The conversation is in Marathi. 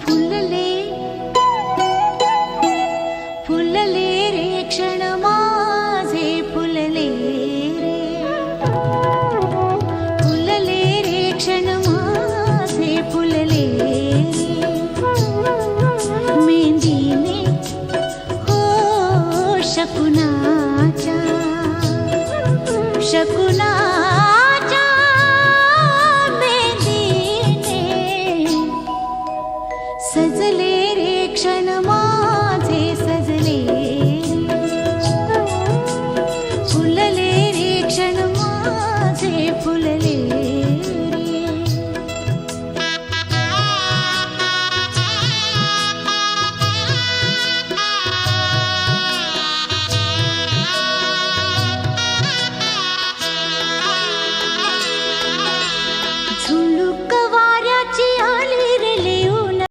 फुलले फुलले रे क्षण माझे फुलले रे फुलले रे क्षण माझे फुलले मेंदीने हो शकुनाच्या मेंदीने सजले रे क्षण